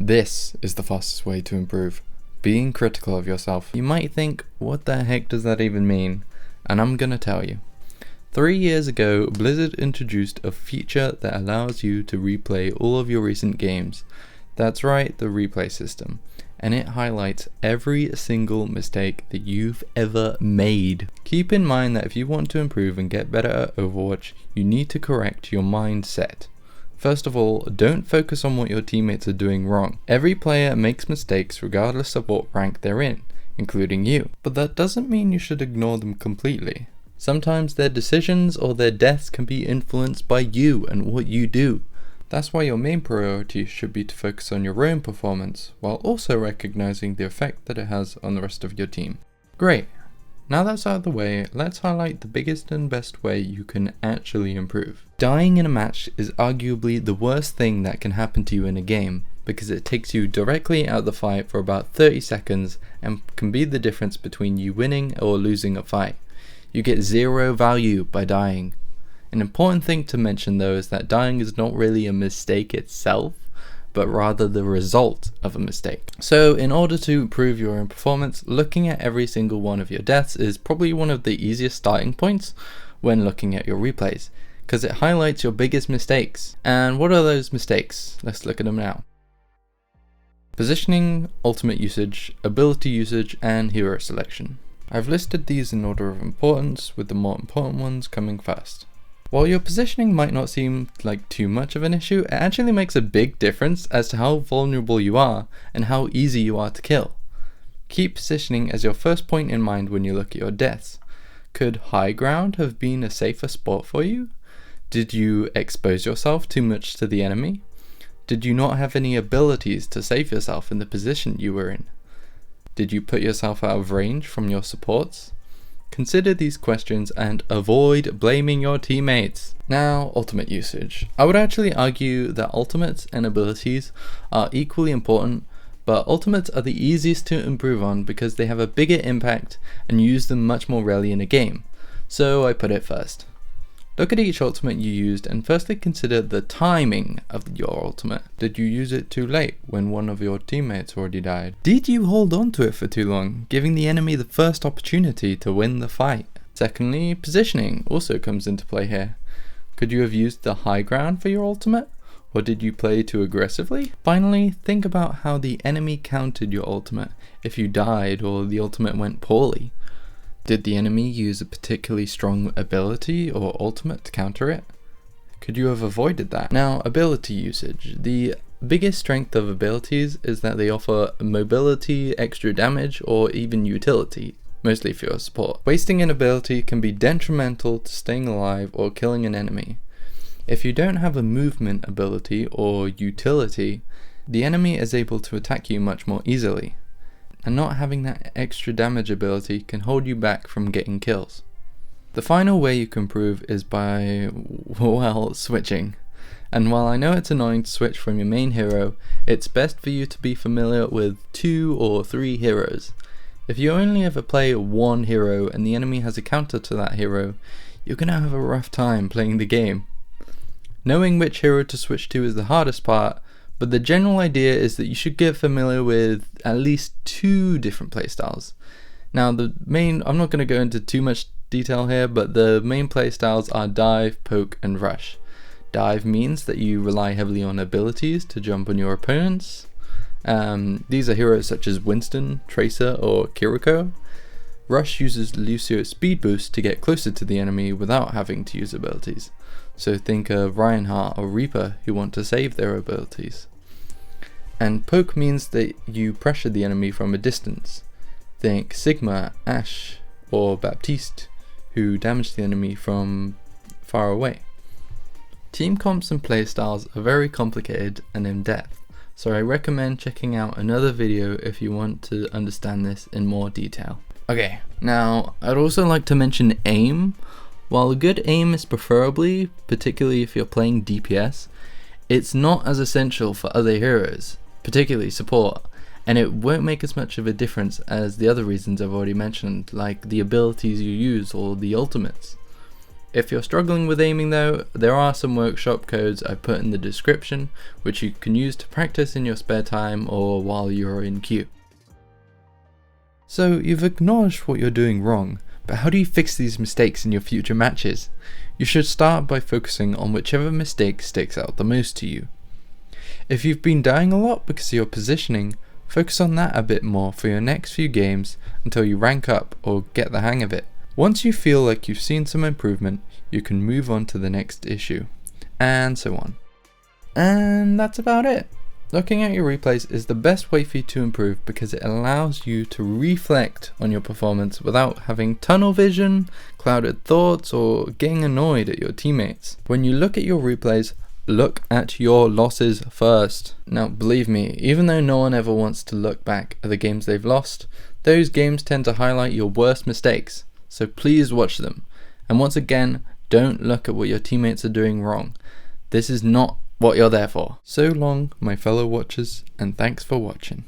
This is the fastest way to improve. Being critical of yourself. You might think, what the heck does that even mean? And I'm gonna tell you. 3 years ago, Blizzard introduced a feature that allows you to replay all of your recent games. That's right, the replay system. And it highlights every single mistake that you've ever made. Keep in mind that if you want to improve and get better at Overwatch, you need to correct your mindset. First of all, don't focus on what your teammates are doing wrong. Every player makes mistakes regardless of what rank they're in, including you. But that doesn't mean you should ignore them completely. Sometimes their decisions or their deaths can be influenced by you and what you do. That's why your main priority should be to focus on your own performance, while also recognizing the effect that it has on the rest of your team. Great! Now that's out of the way, let's highlight the biggest and best way you can actually improve. Dying in a match is arguably the worst thing that can happen to you in a game, because it takes you directly out of the fight for about 30 seconds and can be the difference between you winning or losing a fight. You get zero value by dying. An important thing to mention though is that dying is not really a mistake itself, but rather the result of a mistake. So in order to improve your own performance, looking at every single one of your deaths is probably one of the easiest starting points when looking at your replays, because it highlights your biggest mistakes. And what are those mistakes? Let's look at them now. Positioning, ultimate usage, ability usage, and hero selection. I've listed these in order of importance, with the more important ones coming first. While your positioning might not seem like too much of an issue, it actually makes a big difference as to how vulnerable you are and how easy you are to kill. Keep positioning as your first point in mind when you look at your deaths. Could high ground have been a safer spot for you? Did you expose yourself too much to the enemy? Did you not have any abilities to save yourself in the position you were in? Did you put yourself out of range from your supports? Consider these questions and avoid blaming your teammates. Now, ultimate usage. I would actually argue that ultimates and abilities are equally important, but ultimates are the easiest to improve on because they have a bigger impact and use them much more rarely in a game. So I put it first. Look at each ultimate you used and firstly consider the timing of your ultimate. Did you use it too late when one of your teammates already died? Did you hold on to it for too long, giving the enemy the first opportunity to win the fight? Secondly, positioning also comes into play here. Could you have used the high ground for your ultimate? Or did you play too aggressively? Finally, think about how the enemy countered your ultimate if you died or the ultimate went poorly. Did the enemy use a particularly strong ability or ultimate to counter it? Could you have avoided that? Now, ability usage. The biggest strength of abilities is that they offer mobility, extra damage, or even utility, mostly for your support. Wasting an ability can be detrimental to staying alive or killing an enemy. If you don't have a movement ability or utility, the enemy is able to attack you much more easily. And not having that extra damage ability can hold you back from getting kills. The final way you can improve is by, well, switching. And while I know it's annoying to switch from your main hero, it's best for you to be familiar with 2 or 3 heroes. If you only ever play one hero and the enemy has a counter to that hero, you're gonna have a rough time playing the game. Knowing which hero to switch to is the hardest part, but the general idea is that you should get familiar with at least 2 different playstyles. Now I'm not going to go into too much detail here, but the main playstyles are dive, poke, and rush. Dive means that you rely heavily on abilities to jump on your opponents. These are heroes such as Winston, Tracer, or Kiriko. Rush uses Lucio's speed boost to get closer to the enemy without having to use abilities. So think of Reinhardt or Reaper who want to save their abilities. And poke means that you pressure the enemy from a distance. Think Sigma, Ashe, or Baptiste who damage the enemy from far away. Team comps and playstyles are very complicated and in-depth, so I recommend checking out another video if you want to understand this in more detail. Okay, now I'd also like to mention aim. While a good aim is preferably, particularly if you're playing DPS, it's not as essential for other heroes, particularly support, and it won't make as much of a difference as the other reasons I've already mentioned, like the abilities you use or the ultimates. If you're struggling with aiming though, there are some workshop codes I put in the description which you can use to practice in your spare time or while you're in queue. So you've acknowledged what you're doing wrong, but how do you fix these mistakes in your future matches? You should start by focusing on whichever mistake sticks out the most to you. If you've been dying a lot because of your positioning, focus on that a bit more for your next few games until you rank up or get the hang of it. Once you feel like you've seen some improvement, you can move on to the next issue, and so on. And that's about it. Looking at your replays is the best way for you to improve because it allows you to reflect on your performance without having tunnel vision, clouded thoughts, or getting annoyed at your teammates. When you look at your replays, look at your losses first. Now believe me, even though no one ever wants to look back at the games they've lost, those games tend to highlight your worst mistakes, so please watch them. And once again, don't look at what your teammates are doing wrong. This is not what you're there for. So long, my fellow watchers, and thanks for watching.